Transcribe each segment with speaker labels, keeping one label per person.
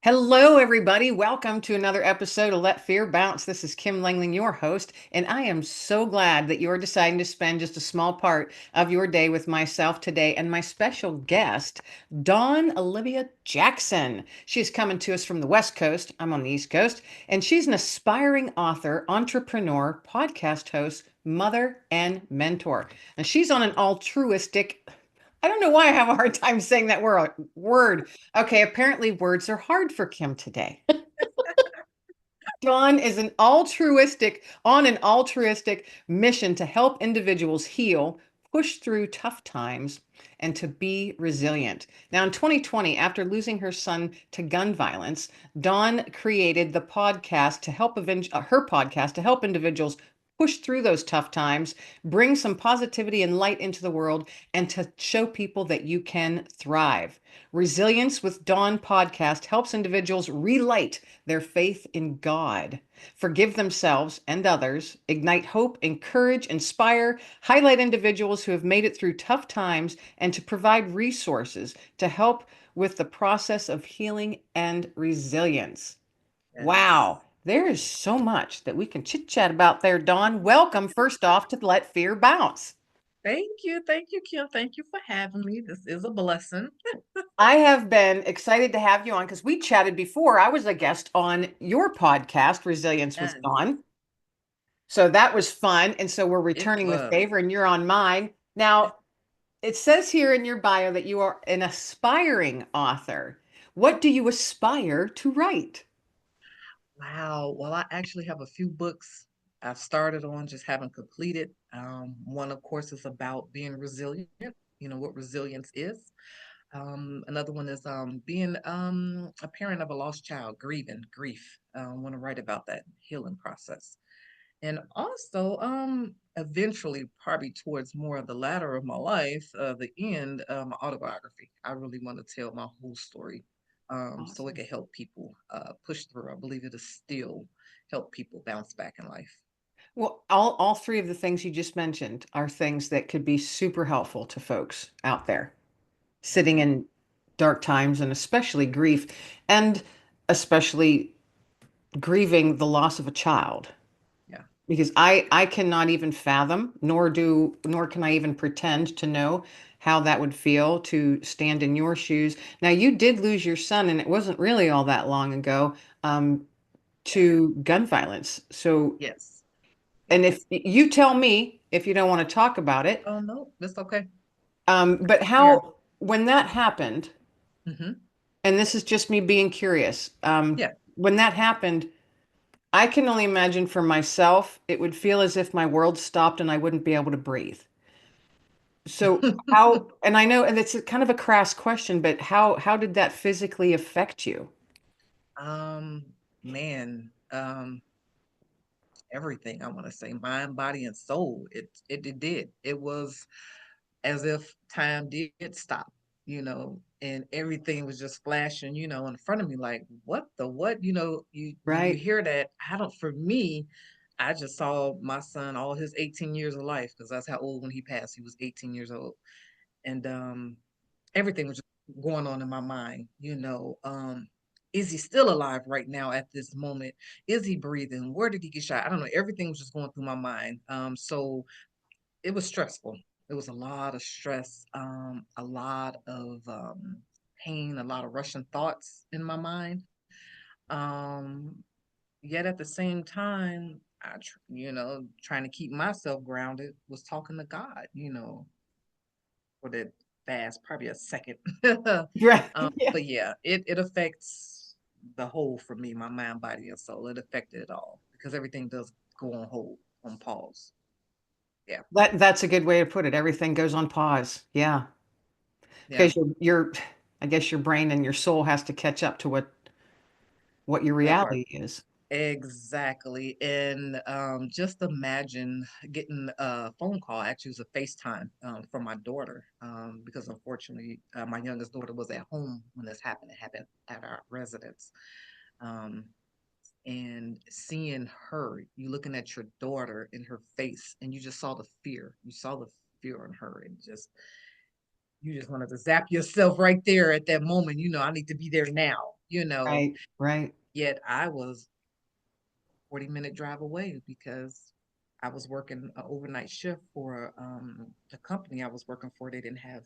Speaker 1: Hello, everybody. Welcome to another episode of Let Fear Bounce. This is Kim Langling, your host, and I am so glad that you're deciding to spend just a small part of your day with myself today and my special guest, Dawn Olivia Jackson. She's coming to us from the West Coast. I'm on the East Coast, and she's an aspiring author, entrepreneur, podcast host, mother, and mentor. And she's on an altruistic I don't know why I have a hard time saying that word. Okay, apparently words are hard for Kim today. Dawn is an altruistic mission to help individuals heal, push through tough times, and to be resilient. Now, in 2020, after losing her son to gun violence, Dawn created her podcast to help individuals push through those tough times, bring some positivity and light into the world, and to show people that you can thrive. Resilience with Dawn podcast helps individuals relight their faith in God, forgive themselves and others, ignite hope, encourage, inspire, highlight individuals who have made it through tough times, and to provide resources to help with the process of healing and resilience.
Speaker 2: Yes.
Speaker 1: Wow, there is so much that we can chit chat about there, Dawn. Welcome, first off, to Let Fear Bounce.
Speaker 2: Thank you. Thank you, Kim. Thank you for having me. This is a blessing.
Speaker 1: I have been excited to have you on because we chatted before. I was a guest on your podcast, Resilience with
Speaker 2: Yes,
Speaker 1: Dawn. So that was fun. And so we're
Speaker 2: it
Speaker 1: returning the
Speaker 2: was.
Speaker 1: favor and you're on mine. Now, it says here in your bio that you are an aspiring author. What do you aspire to write?
Speaker 2: Wow. Well, I actually have a few books I've started on, just haven't completed. One, of course, is about being resilient, what resilience is. Another one is being a parent of a lost child, grief. I want to write about that healing process. And also, eventually, probably towards more of the latter of my life, the end, my autobiography. I really want to tell my whole story, so it
Speaker 1: Awesome.
Speaker 2: can help people push through. I believe it'll still help people bounce back in life.
Speaker 1: Well, all three of the things you just mentioned are things that could be super helpful to folks out there sitting
Speaker 2: Mhm.
Speaker 1: in dark times and especially grief and especially grieving the loss of a child.
Speaker 2: Yeah.
Speaker 1: Because I cannot even fathom, nor can I even pretend to know how that would feel to stand in your shoes. Now, you did lose your son, and it wasn't really all that long ago,
Speaker 2: Yeah.
Speaker 1: to gun violence. So,
Speaker 2: Yes.
Speaker 1: and if
Speaker 2: Yes.
Speaker 1: you tell me if you don't want to talk about it,
Speaker 2: Oh no, that's okay.
Speaker 1: but
Speaker 2: Here.
Speaker 1: when that happened,
Speaker 2: Hmm.
Speaker 1: and this is just me being curious,
Speaker 2: Yeah.
Speaker 1: when that happened, I can only imagine for myself, it would feel as if my world stopped and I wouldn't be able to breathe. So and I know, and it's a kind of a crass question, but how did that physically affect you?
Speaker 2: um, man. Everything I want to say, mind, body, and soul. It did. It was as if time did stop, and everything was just flashing, in front of me, like what the what, when you
Speaker 1: Right.
Speaker 2: hear that, I don't for me, I just saw my son all his 18 years of life, because that's how old when he passed. He was 18 years old. And everything was just going on in my mind, is he still alive right now at this moment? Is he breathing? Where did he get shot? I don't know. Everything was just going through my mind. So it was stressful. It was a lot of stress, a lot of pain, a lot of rushing thoughts in my mind. Um, Yet at the same time, trying to keep myself grounded, was talking to God, for that fast, probably a second.
Speaker 1: Right. Yeah.
Speaker 2: But yeah, it affects the whole for me, my mind, body, and soul. It affected it all because everything does go on hold, on pause. Yeah,
Speaker 1: That's a good way to put it. Everything goes on pause. Yeah.
Speaker 2: yeah,
Speaker 1: Because I guess your brain and your soul has to catch up to what your
Speaker 2: that part.
Speaker 1: reality is.
Speaker 2: Exactly. And just imagine getting a phone call. Actually, it was a FaceTime from my daughter, because unfortunately, my youngest daughter was at home when this happened. It happened at our residence. Um, and seeing her, you looking at your daughter in her face, and you just saw the fear. You saw the fear in her, and just you just wanted to zap yourself right there at that moment. I need to be there now.
Speaker 1: Right, right.
Speaker 2: Yet I was 40-minute drive away because I was working an overnight shift for the company I was working for. They didn't have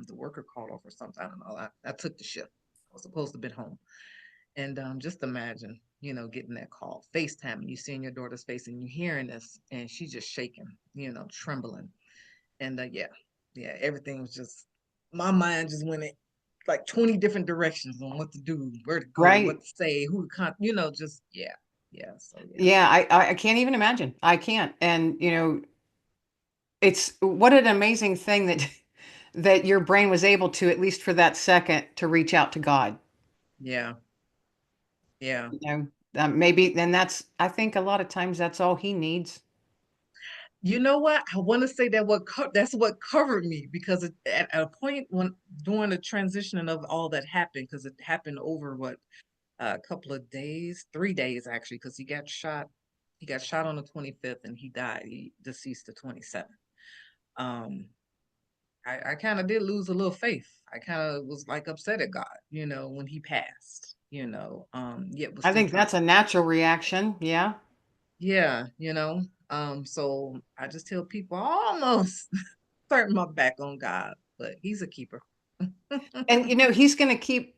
Speaker 2: the worker called off or something. I don't know. I took the shift. I was supposed to be home. And just imagine, getting that call, FaceTime, you seeing your daughter's face and you hearing this, and she's just shaking, trembling. And yeah, everything was just, my mind just went in like 20 different directions on what to do, where to go, what
Speaker 1: Right.
Speaker 2: to say, who to just, yeah, yeah. So, yeah,
Speaker 1: Yeah, I can't even imagine. I can't. And it's what an amazing thing that that your brain was able to, at least for that second, to reach out to God.
Speaker 2: yeah, yeah.
Speaker 1: You know, maybe then that's, I think a lot of times that's all he needs.
Speaker 2: You know what? I want to say that that's what covered me because at a point when during the transition of all that happened, because it happened over what a couple of days, 3 days actually, because he got shot. He got shot on the 25th and he died. He deceased the 27th. Um, I kind of did lose a little faith. I kind of was like upset at God, when he passed, yet was
Speaker 1: I
Speaker 2: still
Speaker 1: think
Speaker 2: trying
Speaker 1: that's
Speaker 2: to,
Speaker 1: a natural reaction. Yeah.
Speaker 2: yeah, so I just tell people I almost turned my back on God, but he's a keeper.
Speaker 1: And he's going to keep,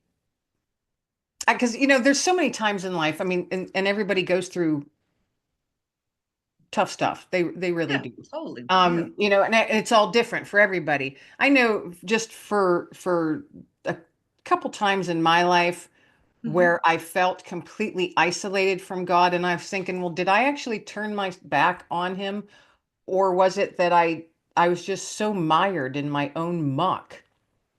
Speaker 1: because there's so many times in life. I mean, and everybody goes through tough stuff. They really
Speaker 2: Yeah,
Speaker 1: do.
Speaker 2: totally. Yeah.
Speaker 1: And it's all different for everybody. I know just for a couple times in my life
Speaker 2: Hmm.
Speaker 1: where I felt completely isolated from God, and I was thinking, well, did I actually turn my back on him, or was it that I was just so mired in my own muck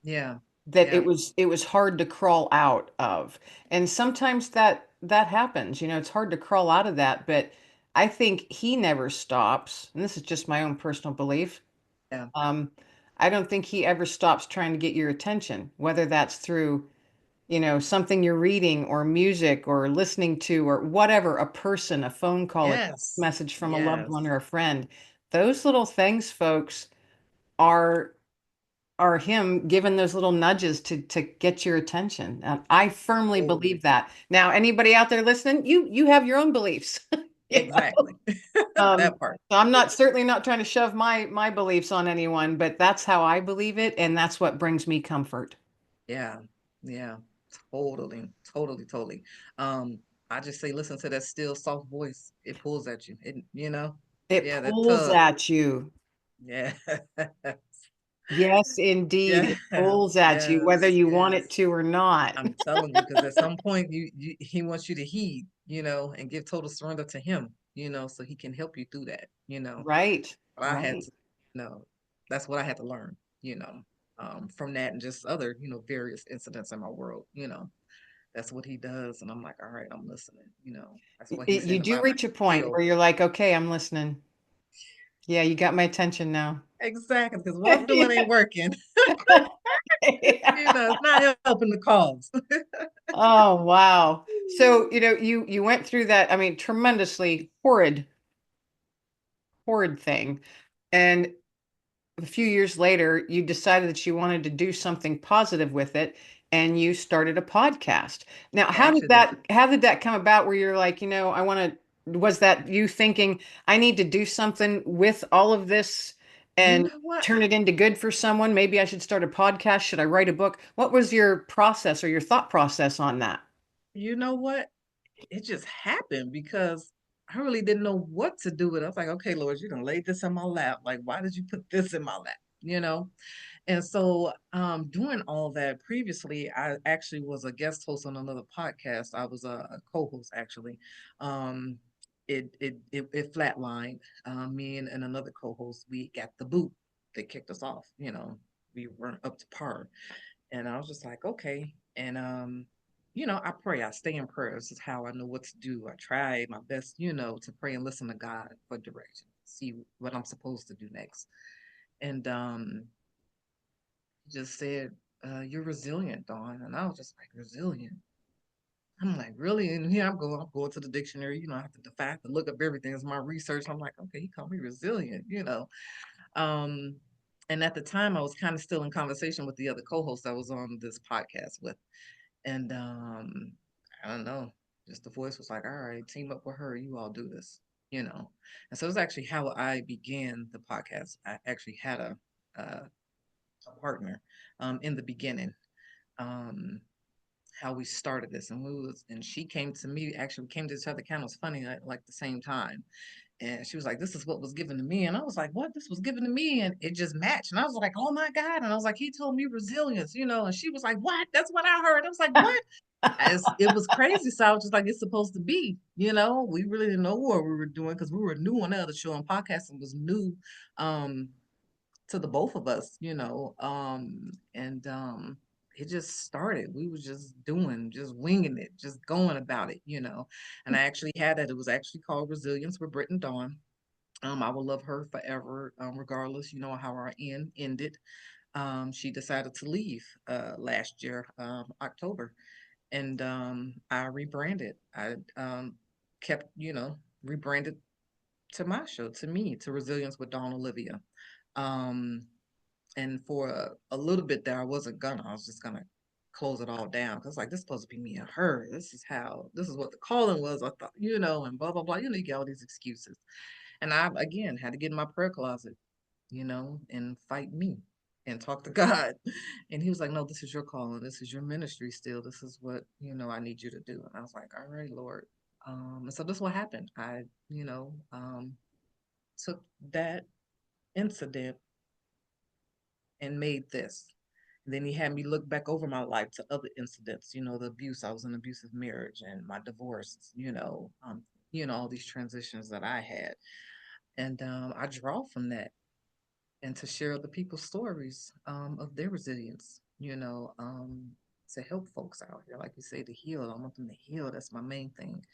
Speaker 2: Yeah.
Speaker 1: that
Speaker 2: Yeah.
Speaker 1: it was hard to crawl out of. And sometimes that happens. It's hard to crawl out of that, but I think he never stops. And this is just my own personal belief.
Speaker 2: Yeah.
Speaker 1: Um, I don't think he ever stops trying to get your attention, whether that's through, something you're reading or music or listening to or whatever, a person, a phone call, a text
Speaker 2: Yes.
Speaker 1: message from a loved
Speaker 2: Yes.
Speaker 1: one or a friend. Those little things, folks, are are him giving those little nudges to get your attention. I firmly
Speaker 2: Totally.
Speaker 1: believe that. Now, anybody out there listening, you have your own beliefs. you know?
Speaker 2: Exactly.
Speaker 1: Um,
Speaker 2: That part.
Speaker 1: so I'm not certainly not trying to shove my beliefs on anyone, but that's how I believe it, and that's what brings me comfort.
Speaker 2: Yeah. Yeah. Totally. Totally. Totally. Um, I just say listen to that still soft voice. It pulls at you.
Speaker 1: It
Speaker 2: Yeah, that
Speaker 1: pulls
Speaker 2: tug.
Speaker 1: at you.
Speaker 2: Yeah.
Speaker 1: Yes, indeed.
Speaker 2: Yeah.
Speaker 1: It pulls at you, whether
Speaker 2: Yes.
Speaker 1: you want it
Speaker 2: Yes.
Speaker 1: to or not.
Speaker 2: I'm telling you, because at some point he wants you to heed, and give total surrender to him, so he can help you through that.
Speaker 1: Right,
Speaker 2: But I had
Speaker 1: right.
Speaker 2: to, you know, that's what I had to learn, from that and just other, various incidents in my world. That's what he does. And I'm like, all right, I'm listening. That's what he said
Speaker 1: You
Speaker 2: in the
Speaker 1: do
Speaker 2: Bible,
Speaker 1: reach a point
Speaker 2: still.
Speaker 1: where you're like, okay, I'm listening. Yeah, you got my attention now.
Speaker 2: Exactly, because what I'm doing ain't working.
Speaker 1: Yeah.
Speaker 2: It's not helping the cause.
Speaker 1: Oh, wow. So, you went through that, I mean, tremendously horrid thing. And a few years later, you decided that you wanted to do something positive with it, and you started a podcast. Now,
Speaker 2: Actually,
Speaker 1: how did that come about where you're like, I want to, was that you thinking I need to do something with all of this
Speaker 2: you
Speaker 1: and
Speaker 2: know what?
Speaker 1: turn it into good for someone? Maybe I should start a podcast. Should I write a book? What was your process or your thought process on that?
Speaker 2: You know what? It just happened because I really didn't know what to do with it. I was like, okay, Lord, you done laid this in my lap. Like, why did you put this in my lap? And so, doing all that previously, I actually was a guest host on another podcast. I was a co-host actually. Um, it flatlined. Me and another co-host, we got the boot. They kicked us off. We weren't up to par. And I was just like, okay. And I pray. I stay in prayer. This is how I know what to do. I try my best, to pray and listen to God for direction, see what I'm supposed to do next. And he just said, "You're resilient, Dawn." And I was just like, resilient. I'm like, really? And here I'm going to the dictionary. I have have to look up everything as my research. I'm like, okay, he called me resilient. Um, And at the time, I was kind of still in conversation with the other co-host I was on this podcast with. And I don't know, just the voice was like, all right, team up with her, you all do this, you know. And so it was actually how I began the podcast. I actually had a partner in the beginning. Um, how we started this, and she came to me, actually came to each other, kind of was funny, like the same time. And she was like, this is what was given to me. And I was like, what? This was given to me? And it just matched. And I was like, oh my God. And I was like, he told me resilience, you know. And she was like, what? That's what I heard. I was like, what? It was crazy. So I was just like, it's supposed to be, you know. We really didn't know what we were doing because we were new on the other show, and podcasting was new um to the both of us, you know. And it just started. We was just doing, just winging it, just going about it, you know. And I actually had that. It was actually called Resilience with Britt Dawn. I will love her forever, regardless, you know, how our ended. She decided to leave last year, October, and I rebranded. I kept, you know, rebranded to my show, to me, to Resilience with Dawn Olivia. Um, and for a little bit there, I was just gonna close it all down because like this is supposed to be me and her. This is what the calling was. I thought, you know, and blah blah blah. You know, you get all these excuses. And I again had to get in my prayer closet, you know, and fight me and talk to God. And he was like, no, this is your calling. This is your ministry still. This is what, you know, I need you to do. And I was like, all right, Lord. And so this is what happened. I, you know, took that incident and made this. And then he had me look back over my life to other incidents, you know, the abuse. I was in an abusive marriage and my divorce, you know, all these transitions that I had. And I draw from that and to share other people's stories of their resilience, you know, to help folks out here, like you say, to heal. I want them to heal. That's my main thing.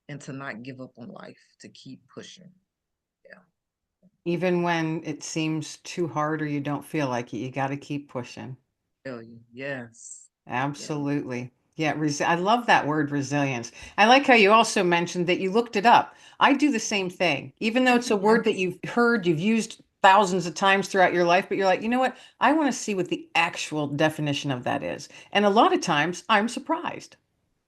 Speaker 2: And to not give up on life, to keep pushing. Yeah.
Speaker 1: Even when it seems too hard or you don't feel like it, you got to keep pushing.
Speaker 2: Tell you. Yes. Yeah.
Speaker 1: Absolutely. Yeah, I love that word resilience. I like how you also mentioned that you looked it up. I do the same thing, even though it's a word that
Speaker 2: Yes.
Speaker 1: you've heard, you've used thousands of times throughout your life, but you're like, you know what? I want to see what the actual definition of that is. And a lot of times I'm surprised,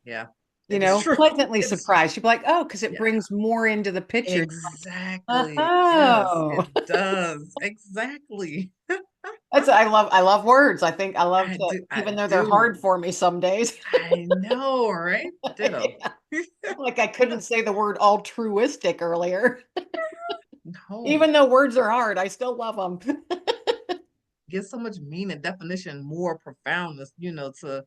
Speaker 2: Yeah. It is true.
Speaker 1: pleasantly
Speaker 2: It is.
Speaker 1: surprised. You'd be like, oh, because it
Speaker 2: Yeah.
Speaker 1: brings more into the picture.
Speaker 2: Exactly. Yes,
Speaker 1: Oh,
Speaker 2: it does. Exactly.
Speaker 1: I love words. I think I love
Speaker 2: I
Speaker 1: to,
Speaker 2: do. I
Speaker 1: even though they're
Speaker 2: do.
Speaker 1: hard for me some days.
Speaker 2: I know, right? Ditto.
Speaker 1: Like I couldn't say the word altruistic earlier.
Speaker 2: No.
Speaker 1: Even though words are hard, I still love them.
Speaker 2: Get so much meaning, definition, more profoundness, you know, to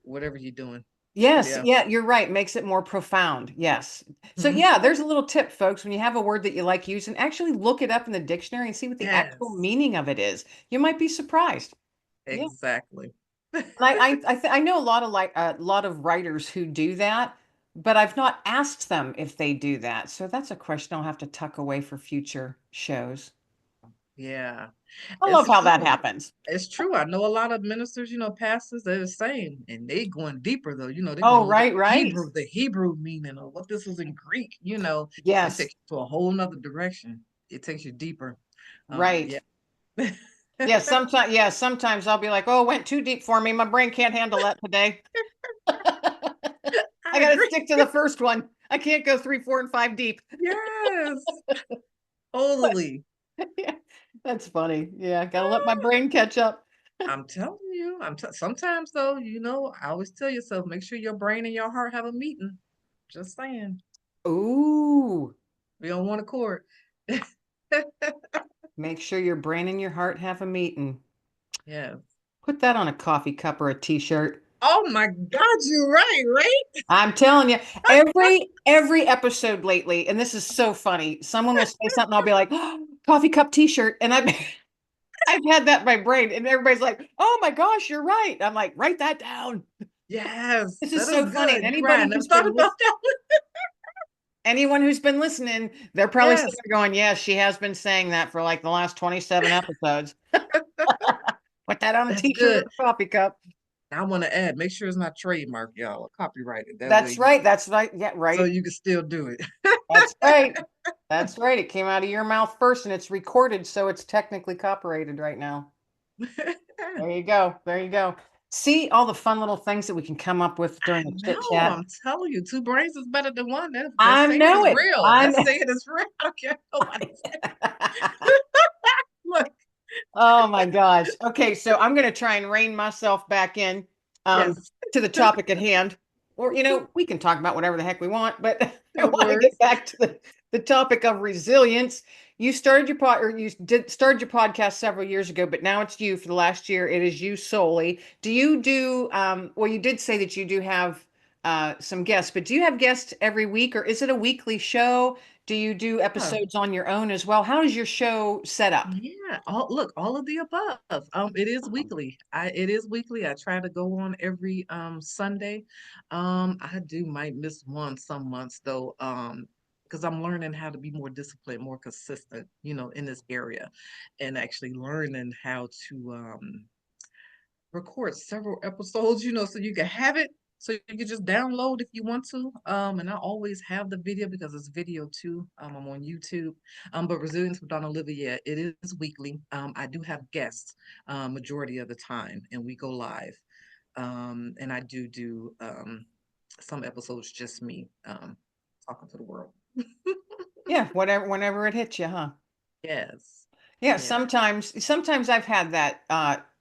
Speaker 2: whatever you're doing.
Speaker 1: Yes,
Speaker 2: Yeah.
Speaker 1: yeah, you're right. Makes it more profound. Yes. So
Speaker 2: Hmm.
Speaker 1: yeah, there's a little tip, folks. When you have a word that you like using, actually look it up in the dictionary and see what the actual
Speaker 2: Yes,
Speaker 1: meaning of it is. You might be surprised. Yeah.
Speaker 2: exactly.
Speaker 1: And I know a lot of like a lot of writers who do that, but I've not asked them if they do that. So that's a question I'll have to tuck away for future shows.
Speaker 2: Yeah,
Speaker 1: I love
Speaker 2: it's
Speaker 1: how that
Speaker 2: true.
Speaker 1: happens.
Speaker 2: It's true. I know a lot of ministers, you know, pastors, they're the same. And they going deeper though. You know, they're going
Speaker 1: Oh,
Speaker 2: to look at
Speaker 1: right, right.
Speaker 2: The Hebrew meaning of what this was in Greek, you know. It
Speaker 1: Yes,
Speaker 2: takes you to a whole nother direction. It takes you deeper.
Speaker 1: right.
Speaker 2: Yeah.
Speaker 1: Yeah, sometimes I'll be like, "Oh, it went too deep for me. My brain can't handle that today. I
Speaker 2: I
Speaker 1: got to
Speaker 2: agree.
Speaker 1: stick to the first one. I can't go three, four, and five deep."
Speaker 2: Yes.
Speaker 1: But
Speaker 2: Totally.
Speaker 1: yeah, that's funny. Yeah, got to let my brain catch up.
Speaker 2: I'm telling you, sometimes though, you know, I always tell yourself, make sure your brain and your heart have a meeting. Just saying.
Speaker 1: Ooh,
Speaker 2: We don't want a cord.
Speaker 1: make sure your brain and your heart have a meeting.
Speaker 2: Yeah.
Speaker 1: Put that on a coffee cup or a t-shirt.
Speaker 2: Oh my God, you're right, right?
Speaker 1: I'm telling you, every episode lately, and this is so funny. Someone will say something, I'll be like, oh, "Coffee cup t-shirt," and I've had that in my brain, and everybody's like, "Oh my gosh, you're right." I'm like, "Write that down."
Speaker 2: Yes,
Speaker 1: This is
Speaker 2: that is
Speaker 1: so funny. And
Speaker 2: good. You're right. I never thought about that one.
Speaker 1: anyone who's been listening, they're probably sitting
Speaker 2: Yes,
Speaker 1: there going, "Yes, she has been saying that for like the last 27 episodes." Put that on a
Speaker 2: that's
Speaker 1: t-shirt or
Speaker 2: good.
Speaker 1: a coffee cup.
Speaker 2: I want to add, make sure it's not trademark, y'all, or copyrighted. That
Speaker 1: That's
Speaker 2: way,
Speaker 1: right. That's right. Yeah,
Speaker 2: so
Speaker 1: right.
Speaker 2: you can still do it.
Speaker 1: That's right. That's right. It came out of your mouth first and it's recorded, so it's technically copyrighted right now. There you go. There you go. See all the fun little things that we can come up with during
Speaker 2: I
Speaker 1: the chit
Speaker 2: know.
Speaker 1: chat.
Speaker 2: I'm telling you, two brains is better than one. That's
Speaker 1: I
Speaker 2: saying
Speaker 1: know
Speaker 2: it's
Speaker 1: it.
Speaker 2: real.
Speaker 1: I
Speaker 2: That's
Speaker 1: know.
Speaker 2: saying it's real. I don't care what nobody says. Look,
Speaker 1: Oh my gosh. Okay, so I'm going to try and rein myself back in um,
Speaker 2: yes,
Speaker 1: to the topic at hand. Or, we can talk about whatever the heck we want, but I
Speaker 2: that
Speaker 1: want to get
Speaker 2: works.
Speaker 1: back to the topic of resilience. You started your pod, or you did start your podcast several years ago, but now it's you for the last year. It is you solely. Do you do, well, you did say that you do have some guests, but do you have guests every week or is it a weekly show? Do you do
Speaker 2: Yeah.
Speaker 1: episodes on your own as well? How is your show set up?
Speaker 2: Yeah, all of the above. It is weekly. It is weekly. I try to go on every Sunday. I do might miss one some months though, because I'm learning how to be more disciplined, more consistent, in this area, and actually learning how to record several episodes, so you can have it. So you can just download if you want to. And I always have the video because it's video too. I'm on YouTube. But Resilience with Dawn Olivia, it is weekly. I do have guests majority of the time, and we go live. And I do some episodes just me talking to the world.
Speaker 1: Yeah, whenever it hits you, huh?
Speaker 2: Yes.
Speaker 1: Yeah,
Speaker 2: Yeah.
Speaker 1: sometimes I've had that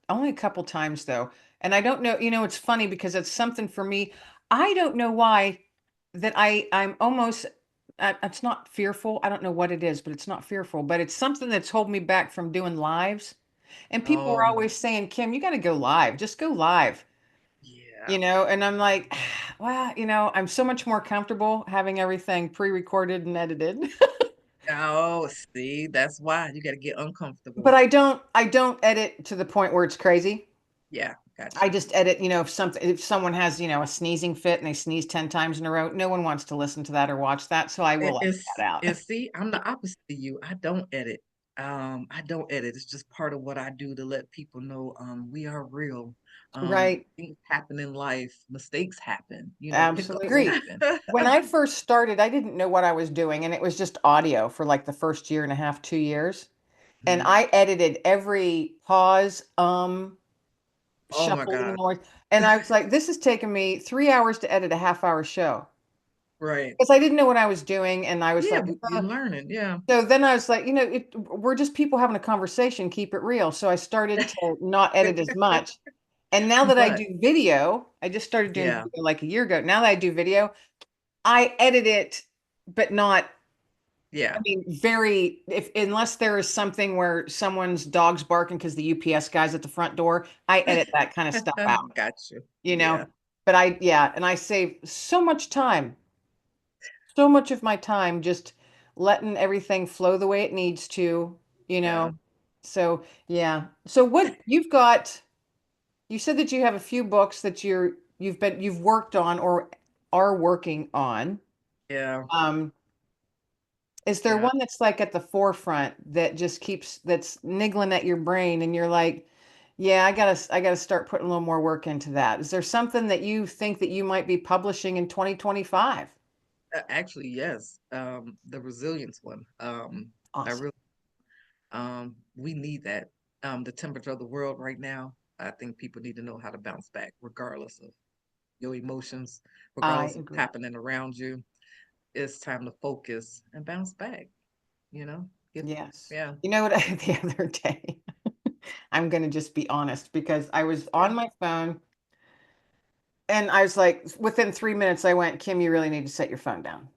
Speaker 1: only a couple times though. And I don't know, it's funny because it's something for me. I don't know why that I'm almost it's not fearful. I don't know what it is, but it's not fearful, but it's something that's holding me back from doing lives. And people were
Speaker 2: Oh,
Speaker 1: always saying, "Kim, you got to go live. Just go live."
Speaker 2: yeah.
Speaker 1: And I'm like, well, I'm so much more comfortable having everything pre-recorded and edited.
Speaker 2: Oh, see, that's why you got to get uncomfortable.
Speaker 1: But I don't edit to the point where it's crazy.
Speaker 2: Yeah, got
Speaker 1: I
Speaker 2: you.
Speaker 1: just edit, if someone has, a sneezing fit and they sneeze 10 times in a row, no one wants to listen to that or watch that, so I will edit that out.
Speaker 2: And see, I'm the opposite of you. I don't edit. I don't edit. It's just part of what I do to let people know we are real.
Speaker 1: Right.
Speaker 2: Things happen in life, mistakes happen, hiccups
Speaker 1: Absolutely.
Speaker 2: happen.
Speaker 1: When I first started, I didn't know what I was doing, and it was just audio for like the first year and a half, 2 years. And
Speaker 2: Mhm.
Speaker 1: I edited every pause,
Speaker 2: Oh my
Speaker 1: shuffling
Speaker 2: God.
Speaker 1: noise. And I was like, this has taken me 3 hours to edit a half-hour show.
Speaker 2: Right.
Speaker 1: Because I didn't know what I was doing, and I was
Speaker 2: Yeah,
Speaker 1: like,
Speaker 2: but you're learning. Yeah.
Speaker 1: so then I was like, we're just people having a conversation, keep it real. So I started to not edit as much. And now that I
Speaker 2: But
Speaker 1: do video, I just started doing
Speaker 2: yeah,
Speaker 1: video like a year ago. Now that I do video, I edit it, but not, I
Speaker 2: yeah.
Speaker 1: mean, very, if unless there is something where someone's dog's barking because the UPS guy's at the front door, I edit that kind of stuff out,
Speaker 2: Got you.
Speaker 1: you know.
Speaker 2: Yeah.
Speaker 1: But yeah, and I save so much time, so much of my time just letting everything flow the way it needs to, you
Speaker 2: Yeah.
Speaker 1: know. So, yeah. So what you've got, you said that you have a few books that you've worked on or are working on.
Speaker 2: Yeah.
Speaker 1: Um, is there
Speaker 2: Yeah.
Speaker 1: one that's like at the forefront that just that's niggling at your brain and you're like, yeah, I gotta start putting a little more work into that. Is there something that you think that you might be publishing in 2025?
Speaker 2: Actually, yes. The resilience one. I
Speaker 1: Awesome.
Speaker 2: really we need that. The temperature of the world right now, I think people need to know how to bounce back, regardless of your emotions,
Speaker 1: I
Speaker 2: regardless of what's
Speaker 1: agree.
Speaker 2: happening around you. It's time to focus and bounce back, you know? Get,
Speaker 1: Yes.
Speaker 2: yeah,
Speaker 1: You know what the other day, I'm going to just be honest because I was
Speaker 2: yeah.
Speaker 1: on my phone and I was like, within 3 minutes, I went, Kim, you really need to set your phone down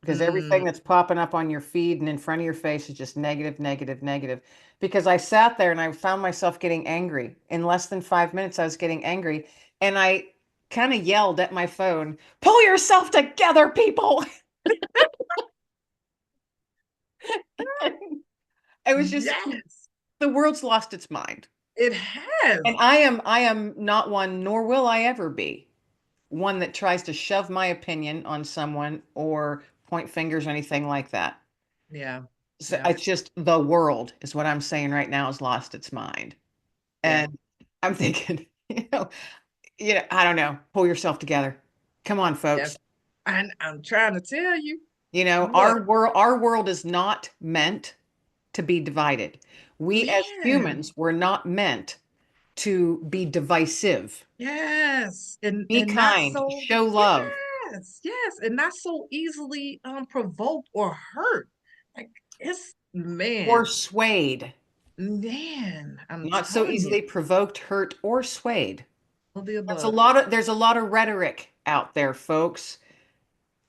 Speaker 1: because
Speaker 2: Mm,
Speaker 1: everything that's popping up on your feed and in front of your face is just negative, negative, negative. Because I sat there and I found myself getting angry. In less than 5 minutes, I was getting angry and I kind of yelled at my phone, pull yourself together, people. I was just,
Speaker 2: yes,
Speaker 1: the world's lost its mind.
Speaker 2: it
Speaker 1: And
Speaker 2: has.
Speaker 1: I am not one, nor will I ever be one that tries to shove my opinion on someone or point fingers or anything like that.
Speaker 2: Yeah,
Speaker 1: So
Speaker 2: yeah,
Speaker 1: it's just the world is what I'm saying right now has lost its mind.
Speaker 2: yeah.
Speaker 1: And I'm thinking, You know, I don't know. Pull yourself together. Come on,
Speaker 2: Yes.
Speaker 1: folks.
Speaker 2: And I'm trying to tell you,
Speaker 1: Our
Speaker 2: look,
Speaker 1: world is not meant to be divided. We as
Speaker 2: man,
Speaker 1: humans were not meant to be divisive.
Speaker 2: yes.
Speaker 1: Be
Speaker 2: And not
Speaker 1: kind,
Speaker 2: so,
Speaker 1: show love,
Speaker 2: yes, and not so easily provoked or hurt. Like it's
Speaker 1: or
Speaker 2: man,
Speaker 1: swayed.
Speaker 2: I'm
Speaker 1: Not so
Speaker 2: telling you,
Speaker 1: easily provoked, hurt, or swayed.
Speaker 2: all the
Speaker 1: That's a
Speaker 2: above.
Speaker 1: lot of there's a lot of rhetoric out there, folks.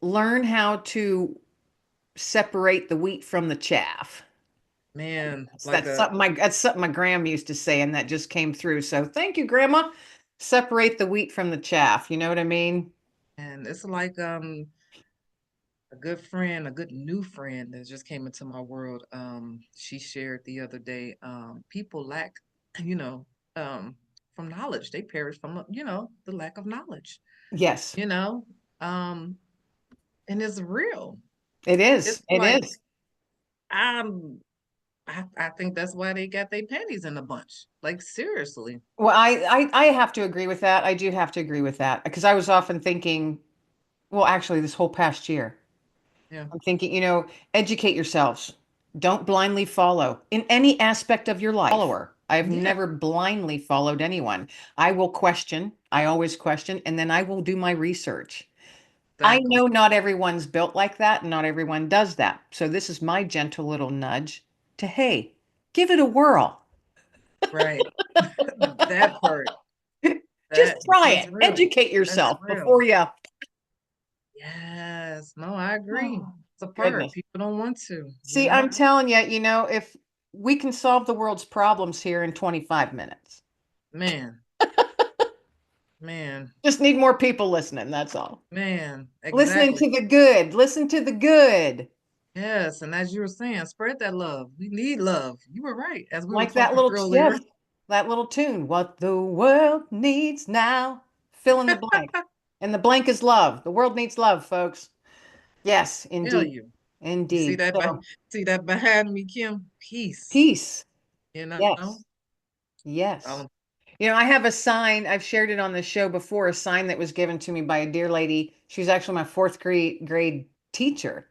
Speaker 1: Learn how to separate the wheat from the chaff.
Speaker 2: Man,
Speaker 1: That's,
Speaker 2: like
Speaker 1: that's
Speaker 2: a
Speaker 1: something my that's something my grandma used to say, and that just came through. So thank you, Grandma. Separate the wheat from the chaff. You know what I mean?
Speaker 2: and it's like a good friend, a good new friend that just came into my world. She shared the other day, people lack, you know, from knowledge. They perish from, the lack of knowledge,
Speaker 1: Yes,
Speaker 2: you know, um, and it's real.
Speaker 1: it
Speaker 2: It's
Speaker 1: is. It
Speaker 2: like,
Speaker 1: is.
Speaker 2: I'm, I think that's why they got their panties in a bunch. Like, seriously.
Speaker 1: Well, I have to agree with that. I do have to agree with that because I was often thinking, well, actually, this whole past year,
Speaker 2: Yeah,
Speaker 1: I'm thinking, educate yourselves. Don't blindly follow in any aspect of your life. Follower. I've
Speaker 2: yeah,
Speaker 1: never blindly followed anyone. I will question. I always question, and then I will do my research. I
Speaker 2: exactly.
Speaker 1: know not everyone's built like that, and not everyone does that. So this is my gentle little nudge to, hey, give it a whirl.
Speaker 2: Right. That part,
Speaker 1: Just try
Speaker 2: that's
Speaker 1: it.
Speaker 2: real.
Speaker 1: Educate
Speaker 2: That's
Speaker 1: yourself
Speaker 2: real.
Speaker 1: before you.
Speaker 2: Yes. No, I agree.
Speaker 1: Oh,
Speaker 2: It's a part.
Speaker 1: goodness.
Speaker 2: People don't want to,
Speaker 1: See, I'm telling you, if we can solve the world's problems here in 25 minutes,
Speaker 2: Man, man,
Speaker 1: just need more people listening. That's all.
Speaker 2: man.
Speaker 1: Listening
Speaker 2: Exactly.
Speaker 1: to the good. Listen to the good.
Speaker 2: Yes. And as you were saying, spread that love. We need love. You were right, as we were
Speaker 1: Like that
Speaker 2: talking
Speaker 1: little,
Speaker 2: earlier.
Speaker 1: yes, that little tune. What the world needs now. Fill in the blank. And the blank is love. The world needs love, folks. Yes,
Speaker 2: Tell
Speaker 1: indeed.
Speaker 2: you. You see
Speaker 1: Indeed.
Speaker 2: that
Speaker 1: So,
Speaker 2: see that behind me, Kim? Peace.
Speaker 1: peace.
Speaker 2: You know?
Speaker 1: Yes. Yes.
Speaker 2: Um,
Speaker 1: I have a sign. I've shared it on the show before, a sign that was given to me by a dear lady. She was actually my fourth grade teacher,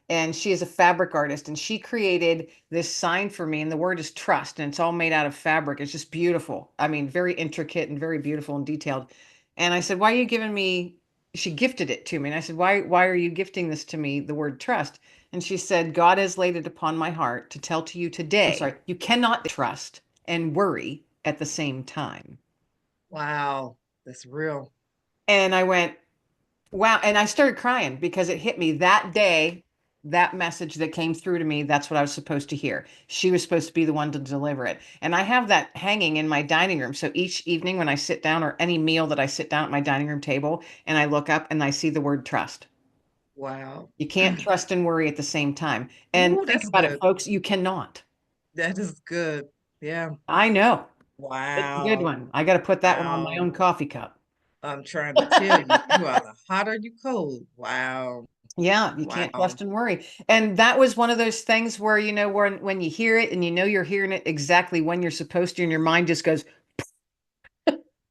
Speaker 1: and she is a fabric artist, and she created this sign for me, and the word is trust, and it's all made out of fabric. It's just beautiful. I mean, very intricate and very beautiful and detailed. And I said, "Why are you giving me?" She gifted it to me, and I said, "Why are you gifting this to me, the word trust?" And she said, "God has laid it upon my heart to tell to you today. I'm sorry, you cannot trust and worry at the same time."
Speaker 2: wow. That's real.
Speaker 1: And I went, wow. And I started crying because it hit me that day. That message that came through to me, that's what I was supposed to hear. She was supposed to be the one to deliver it. And I have that hanging in my dining room. So each evening when I sit down, or any meal that I sit down at my dining room table and I look up and I see the word trust.
Speaker 2: Wow.
Speaker 1: You can't trust and worry at the same time. And
Speaker 2: Ooh,
Speaker 1: think
Speaker 2: that's
Speaker 1: about it,
Speaker 2: good.
Speaker 1: folks, you cannot.
Speaker 2: That is good. Yeah.
Speaker 1: I know. It's a good
Speaker 2: Wow.
Speaker 1: one. I got to put that one on my
Speaker 2: Wow.
Speaker 1: own coffee cup.
Speaker 2: I'm trying to tell you, you are the hot or you cold. Wow.
Speaker 1: Yeah, you can't
Speaker 2: Wow.
Speaker 1: trust and worry. And that was one of those things where, when you hear it and you're hearing it exactly when you're supposed to, and your mind just goes,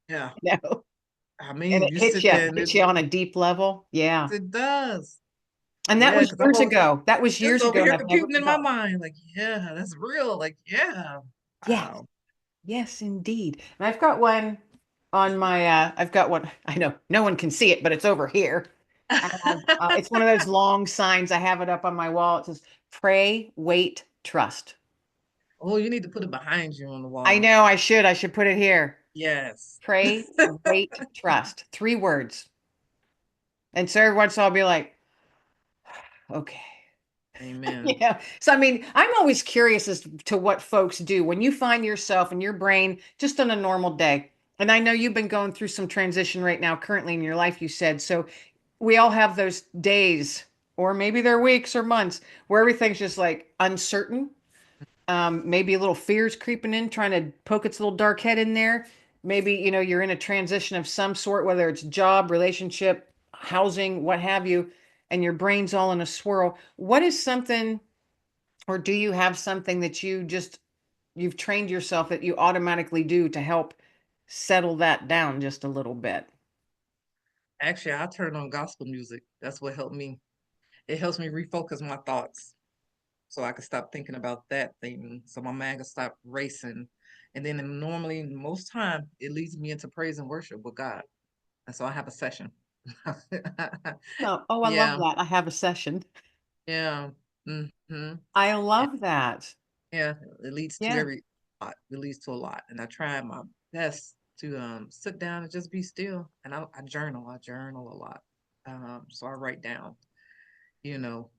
Speaker 2: Yeah.
Speaker 1: no,
Speaker 2: I
Speaker 1: and
Speaker 2: mean,
Speaker 1: it
Speaker 2: you sit there and
Speaker 1: hits you on a deep level. Yeah.
Speaker 2: it does.
Speaker 1: And that
Speaker 2: Yeah,
Speaker 1: was
Speaker 2: because I'm
Speaker 1: years
Speaker 2: over
Speaker 1: ago. That was
Speaker 2: just
Speaker 1: years
Speaker 2: over
Speaker 1: ago, and
Speaker 2: here
Speaker 1: I've never
Speaker 2: computing in my
Speaker 1: forgotten.
Speaker 2: mind. Like, yeah, that's real. Like, yeah.
Speaker 1: Yes.
Speaker 2: Wow.
Speaker 1: Yes, indeed. And I've got one on my, I've got one, I know no one can see it, but it's over here. It's one of those long signs. I have it up on my wall. It says, pray, wait, trust.
Speaker 2: Oh, you need to put it behind you on the
Speaker 1: I
Speaker 2: wall.
Speaker 1: know I should put it here.
Speaker 2: Yes.
Speaker 1: Pray, wait, trust. 3 words. And so every once in a while I'll be like, okay.
Speaker 2: Amen.
Speaker 1: Yeah. So I mean, I'm always curious as to what folks do when you find yourself in your brain just on a normal day. And I know you've been going through some transition right now, currently in your life, you said. So we all have those days, or maybe they're weeks or months, where everything's just like uncertain. Maybe a little fears creeping in, trying to poke its little dark head in there. Maybe, you're in a transition of some sort, whether it's job, relationship, housing, what have you, and your brain's all in a swirl. What is something, or do you have something that you've trained yourself that you automatically do to help settle that down just a little bit?
Speaker 2: Actually, I turn on gospel music. That's what helped me. It helps me refocus my thoughts so I can stop thinking about that thing. So my mind can stop racing. And then normally, most time, it leads me into praise and worship with God. And so I have a session.
Speaker 1: Oh, oh, I love
Speaker 2: Yeah,
Speaker 1: that. I have a session.
Speaker 2: yeah. Hmm.
Speaker 1: I love that.
Speaker 2: Yeah, it leads to
Speaker 1: Yeah.
Speaker 2: very lot. It leads to a lot. And I try my best to sit down and just be still. And I journal. I journal a lot. So I write down,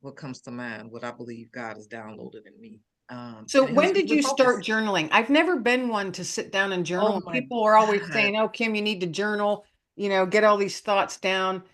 Speaker 2: what comes to mind, what I believe God has downloaded in me.
Speaker 1: So
Speaker 2: And it
Speaker 1: when
Speaker 2: helps me
Speaker 1: did
Speaker 2: with
Speaker 1: you
Speaker 2: focus.
Speaker 1: start journaling? I've never been one to sit down and
Speaker 2: Oh
Speaker 1: journal. And
Speaker 2: my
Speaker 1: people are always
Speaker 2: God.
Speaker 1: saying, "Oh, Kim, you need to journal, get all these thoughts down."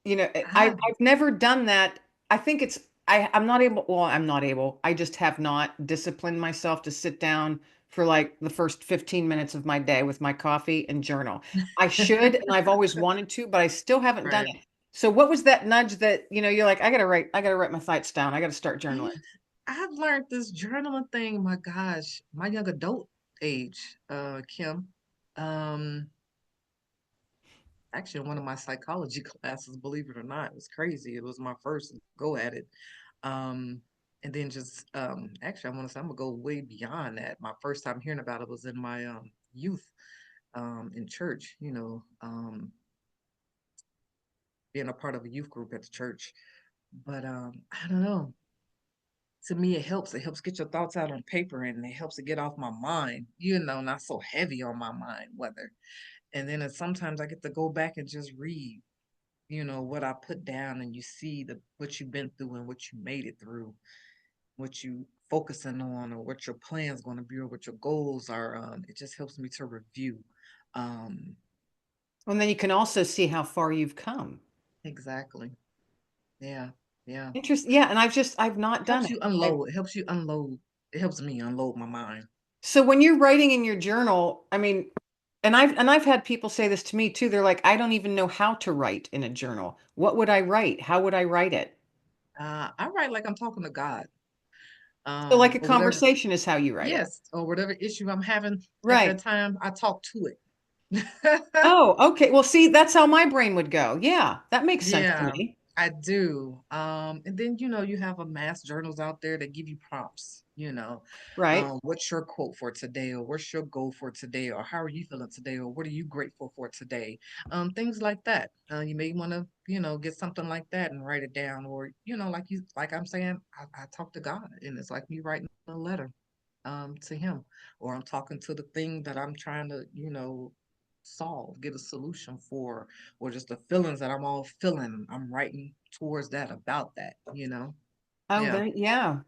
Speaker 2: I
Speaker 1: I've never done that. I think I'm not able, well, I'm not able. I just have not disciplined myself to sit down for like the first 15 minutes of my day with my coffee and journal. I should, and I've always wanted to, but I still haven't done
Speaker 2: right.
Speaker 1: it. So what was that nudge that, you're like, I gotta write my thoughts down. I gotta start journaling.
Speaker 2: I've learned this journaling thing, my gosh, my young adult age, Kim. Um, Actually, in one of my psychology classes, believe it or not, it was crazy. It was my first go at it. Um, and then just actually, I want to say I'm gonna go way beyond that. My first time hearing about it was in my youth in church. Being a part of a youth group at the church. But I don't know. To me, it helps. It helps get your thoughts out on paper, and it helps to get off my mind. Not so heavy on my mind, whether. And then sometimes I get to go back and just read what I put down, and you see what you've been through and what you made it through, what you focusing on, or what your plan's going to be, or what your goals are. It just helps me to review. um
Speaker 1: And then you can also see how far you've come.
Speaker 2: exactly. Yeah, yeah.
Speaker 1: Interesting. Yeah, and I've not done
Speaker 2: Helps
Speaker 1: it.
Speaker 2: you unload. It helps you unload. It helps me unload my mind.
Speaker 1: So when you're writing in your journal, I mean, and I've had people say this to me too. They're like, I don't even know how to write in a journal. What would I write? How would I write it?
Speaker 2: I write like I'm talking to God.
Speaker 1: So like a
Speaker 2: Or whatever.
Speaker 1: conversation is how you write it.
Speaker 2: Yes, or whatever issue I'm having at
Speaker 1: Right.
Speaker 2: that time, I talk to it.
Speaker 1: Oh, okay. Well, see, that's how my brain would go. Yeah, that makes sense to
Speaker 2: Yeah,
Speaker 1: me.
Speaker 2: I do. And then you have a mass journals out there that give you prompts.
Speaker 1: Right.
Speaker 2: What's your quote for today, or what's your goal for today, or how are you feeling today, or what are you grateful for today? Things like that. You may want to, get something like that and write it down, or like I'm saying, I talk to God, and it's like me writing a letter to him, or I'm talking to the thing that I'm trying to, solve, get a solution for, or just the feelings that I'm all feeling. I'm writing towards that, about that.
Speaker 1: Oh,
Speaker 2: Yeah.
Speaker 1: there. Yeah.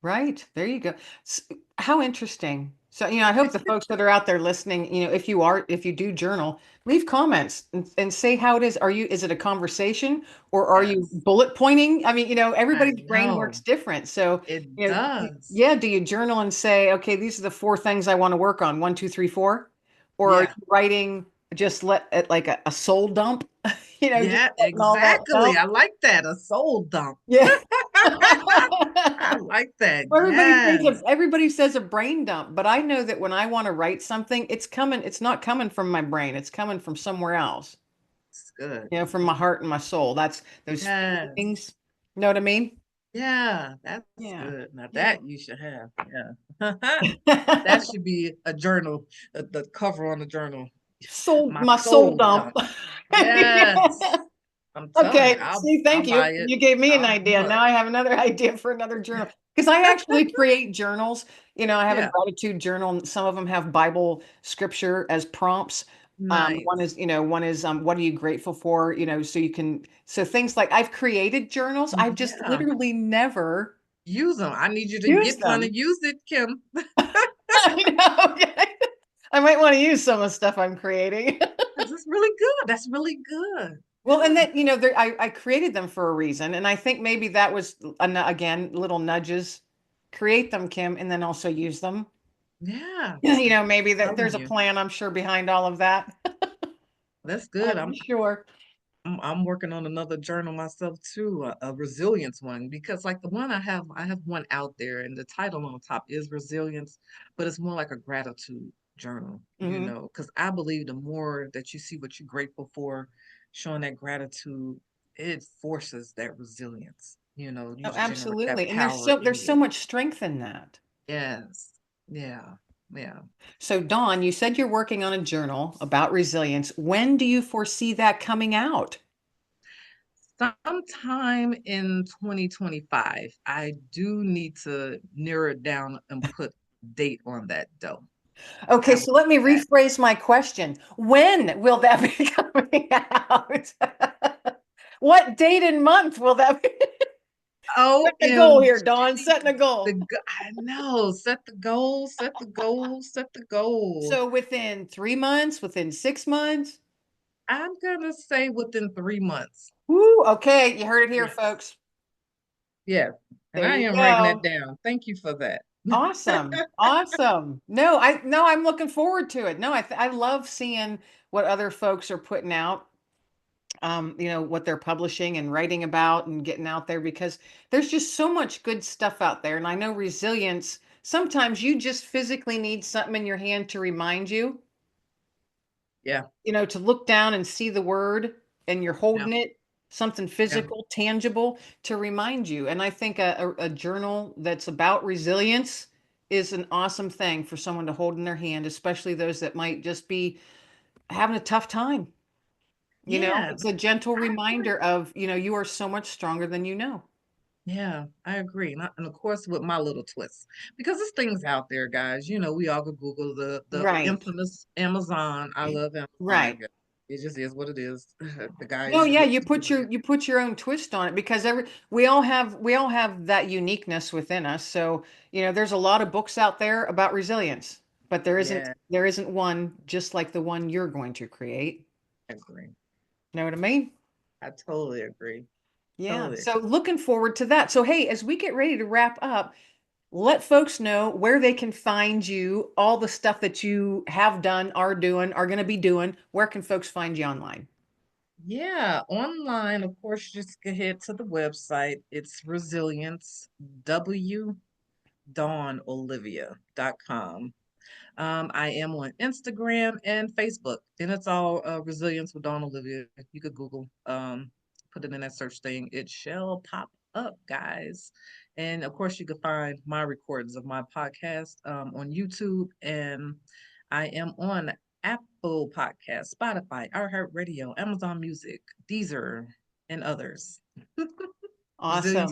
Speaker 1: Right. There you go. S How interesting. So, I hope the folks that are out there listening, if you do journal, leave comments and say how it is. Is it a conversation or are you
Speaker 2: Yes,
Speaker 1: bullet pointing? I mean,
Speaker 2: I
Speaker 1: everybody's brain works
Speaker 2: know.
Speaker 1: different. So,
Speaker 2: It does.
Speaker 1: yeah, do you journal and say, okay, these are the four things I want to work on, one, two, three, four? Or are
Speaker 2: Yeah.
Speaker 1: you writing just let it like a soul dump, just
Speaker 2: Yeah,
Speaker 1: letting all that
Speaker 2: exactly.
Speaker 1: out?
Speaker 2: I like that. A soul dump.
Speaker 1: Yeah.
Speaker 2: I like that.
Speaker 1: Well,
Speaker 2: Yes.
Speaker 1: everybody says a brain dump, but I know that when I want to write something, it's not coming from my brain. It's coming from somewhere else.
Speaker 2: It's good.
Speaker 1: From my heart and my soul. That's those
Speaker 2: Yes.
Speaker 1: feelings. You know what I mean?
Speaker 2: Yeah, that's
Speaker 1: Yeah.
Speaker 2: good. Now
Speaker 1: Yeah.
Speaker 2: that you should have. Yeah. That should be a journal, the cover on the journal. My
Speaker 1: My soul
Speaker 2: soul
Speaker 1: dump.
Speaker 2: dump. Yes. I'm telling you,
Speaker 1: Okay. See,
Speaker 2: I'll
Speaker 1: thank you.
Speaker 2: buy it.
Speaker 1: You gave me an
Speaker 2: I'll
Speaker 1: idea.
Speaker 2: do it.
Speaker 1: Now I have another idea for another journal. Because I actually create journals. I have a
Speaker 2: Yeah.
Speaker 1: gratitude journal, and some of them have Bible scripture as prompts. One
Speaker 2: Nice.
Speaker 1: is, what are you grateful for? So things like I've created journals. I've just
Speaker 2: Yeah.
Speaker 1: literally never
Speaker 2: Use them. I need you to
Speaker 1: used
Speaker 2: get one and
Speaker 1: them.
Speaker 2: use it, Kim.
Speaker 1: I know. I might want to use some of the stuff I'm creating.
Speaker 2: That's really good. That's really good.
Speaker 1: Well, and
Speaker 2: Yeah.
Speaker 1: that, I created them for a reason. And I think maybe that was, again, little nudges. Create them, Kim, and then also use them.
Speaker 2: Yeah.
Speaker 1: Maybe
Speaker 2: Telling
Speaker 1: there's a
Speaker 2: you.
Speaker 1: plan, I'm sure, behind all of that.
Speaker 2: That's good.
Speaker 1: I'm sure.
Speaker 2: I'm working on another journal myself too, a resilience one, because like the one I have one out there, and the title on the top is resilience, but it's more like a gratitude. journal,
Speaker 1: Hmm.
Speaker 2: because I believe the more that you see what you're grateful for, showing that gratitude, it forces that resilience. You
Speaker 1: Oh,
Speaker 2: just generate that
Speaker 1: absolutely. And
Speaker 2: power in
Speaker 1: there's so
Speaker 2: you.
Speaker 1: much strength in that.
Speaker 2: Yes. Yeah. Yeah.
Speaker 1: So, Dawn, you said you're working on a journal about resilience. When do you foresee that coming out?
Speaker 2: Sometime in 2025, I do need to narrow it down and put date on that though.
Speaker 1: Okay,
Speaker 2: I will
Speaker 1: so let me
Speaker 2: do that.
Speaker 1: rephrase my question. When will that be coming out? What date and month will that be? Setting a goal here, Dawn.
Speaker 2: OMG.
Speaker 1: Setting a goal.
Speaker 2: I know. Set the goal, set the goal, set the goal.
Speaker 1: So within 3 months, within 6 months?
Speaker 2: I'm gonna say within 3 months.
Speaker 1: Woo, okay, you heard it here,
Speaker 2: Yes.
Speaker 1: folks.
Speaker 2: Yes. And
Speaker 1: There
Speaker 2: I
Speaker 1: you
Speaker 2: am writing that
Speaker 1: go.
Speaker 2: down. Thank you for that.
Speaker 1: Awesome. Awesome. No, I'm looking forward to it. No, I love seeing what other folks are putting out, what they're publishing and writing about and getting out there because there's just so much good stuff out there. And I know resilience, sometimes you just physically need something in your hand to remind you,
Speaker 2: Yeah.
Speaker 1: to look down and see the word and you're
Speaker 2: Yeah.
Speaker 1: holding it, something
Speaker 2: Yeah.
Speaker 1: physical, tangible to remind you. And I think a journal that's about resilience is an awesome thing for someone to hold in their hand, especially those that might just be having a tough time.
Speaker 2: Yeah.
Speaker 1: It's a gentle
Speaker 2: I agree.
Speaker 1: reminder of, you are so much stronger than you know.
Speaker 2: Yeah, I agree. And of course with my little twist. Because there's things out there, guys. We all could Google the
Speaker 1: Right.
Speaker 2: infamous Amazon. I love Amazon, I
Speaker 1: Right.
Speaker 2: guess. It just is what it is. The guy
Speaker 1: No,
Speaker 2: is
Speaker 1: yeah,
Speaker 2: getting to it.
Speaker 1: you put your own twist on it because we all have that uniqueness within us. So, there's a lot of books out there about resilience, but
Speaker 2: Yeah,
Speaker 1: there isn't one just like the one you're going to create.
Speaker 2: I agree.
Speaker 1: Know what I mean?
Speaker 2: I totally agree.
Speaker 1: Yeah.
Speaker 2: Totally.
Speaker 1: So looking forward to that. So hey, as we get ready to wrap up, let folks know where they can find you, all the stuff that you have done, are doing, are going to be doing. Where can folks find you online?
Speaker 2: Yeah, online, of course, just go ahead to the website. It's resilience, wdawnolivia.com. I am on Instagram and Facebook, and it's all Resilience with Dawn Olivia. You could Google, put it in that search thing. It shall pop up, guys. And of course, you can find my recordings of my podcast on YouTube, and I am on Apple Podcast, Spotify, iHeartRadio, Amazon Music, Deezer, and others. Resilience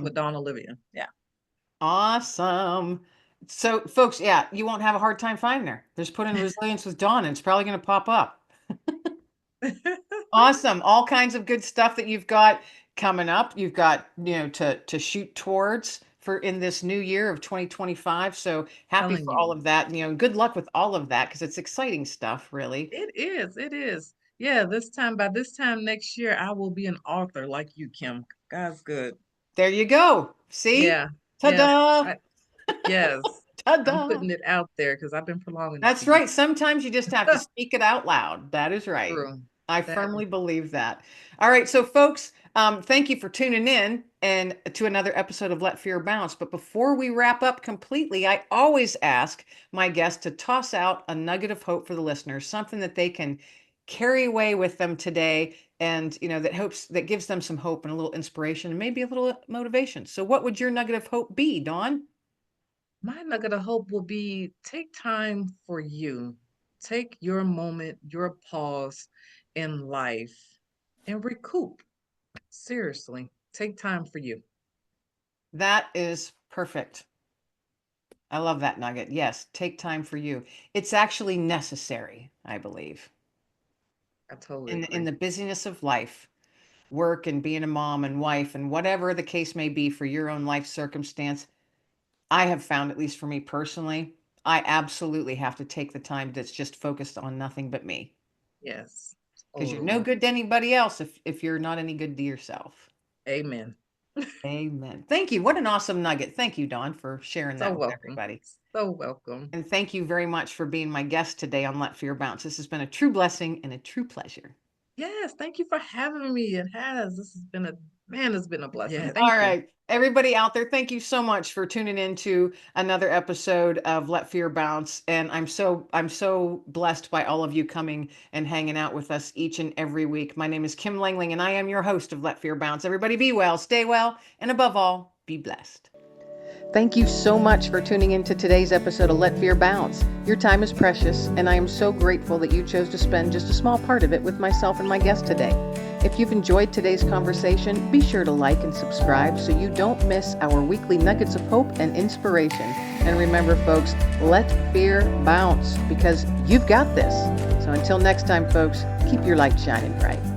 Speaker 2: with
Speaker 1: Awesome.
Speaker 2: Dawn Olivia. Yeah.
Speaker 1: Awesome. So, folks, yeah, you won't have a hard time finding her. Just put in resilience with Dawn and it's probably going to pop up. Awesome. All kinds of good stuff that you've got coming up. You've got, to shoot towards for in this new year of 2025. So happy
Speaker 2: Telling
Speaker 1: for all
Speaker 2: you.
Speaker 1: of that. Good luck with all of that because it's exciting stuff, really.
Speaker 2: It is. It is. Yeah, by this time next year, I will be an author like you, Kim. God's good.
Speaker 1: There you go. See?
Speaker 2: Yeah. Yeah.
Speaker 1: Ta-da.
Speaker 2: I, yes. I'm
Speaker 1: Ta-da.
Speaker 2: putting it out there because I've been prolonging it for
Speaker 1: That's
Speaker 2: you.
Speaker 1: right. Sometimes you just have to speak it out loud. That is right.
Speaker 2: True.
Speaker 1: I
Speaker 2: That is
Speaker 1: firmly believe that. All right. So, folks, thank you for tuning in and to another episode of Let Fear Bounce. But before we wrap up completely, I always ask my guests to toss out a nugget of hope for the listeners, something that they can carry away with them today and that gives them some hope and a little inspiration and maybe a little motivation. So what would your nugget of hope be, Dawn?
Speaker 2: my nugget of hope will be take time for you. Take your moment, your pause in life and recoup. Seriously, take time for you.
Speaker 1: That is perfect. I love that nugget. Yes, take time for you. It's actually necessary, I believe,
Speaker 2: I totally
Speaker 1: in
Speaker 2: agree.
Speaker 1: the busyness of life, work and being a mom and wife and whatever the case may be for your own life circumstance. I have found, at least for me personally, I absolutely have to take the time that's just focused on nothing but me
Speaker 2: Yes,
Speaker 1: because you're no
Speaker 2: totally.
Speaker 1: good to anybody else if you're not any good to yourself.
Speaker 2: Amen.
Speaker 1: Amen. Thank you. What an awesome nugget. Thank you, Dawn, for sharing
Speaker 2: So
Speaker 1: that with
Speaker 2: welcome.
Speaker 1: everybody.
Speaker 2: So welcome.
Speaker 1: And thank you very much for being my guest today on Let Fear Bounce. This has been a true blessing and a true pleasure.
Speaker 2: Yes, thank you for having me. It has. This has been a Man, it's been a blessing.
Speaker 3: Yes.
Speaker 1: All
Speaker 2: Thank you.
Speaker 1: right. Everybody out there, thank you so much for tuning in to another episode of Let Fear Bounce. And I'm so blessed by all of you coming and hanging out with us each and every week. My name is Kim Langling, and I am your host of Let Fear Bounce. Everybody be well, stay well, and above all, be blessed. Thank you so much for tuning in to today's episode of Let Fear Bounce. Your time is precious, and I am so grateful that you chose to spend just a small part of it with myself and my guest today. If you've enjoyed today's conversation, be sure to like and subscribe so you don't miss our weekly nuggets of hope and inspiration. And remember, folks, let fear bounce, because you've got this. So until next time, folks, keep your light shining bright.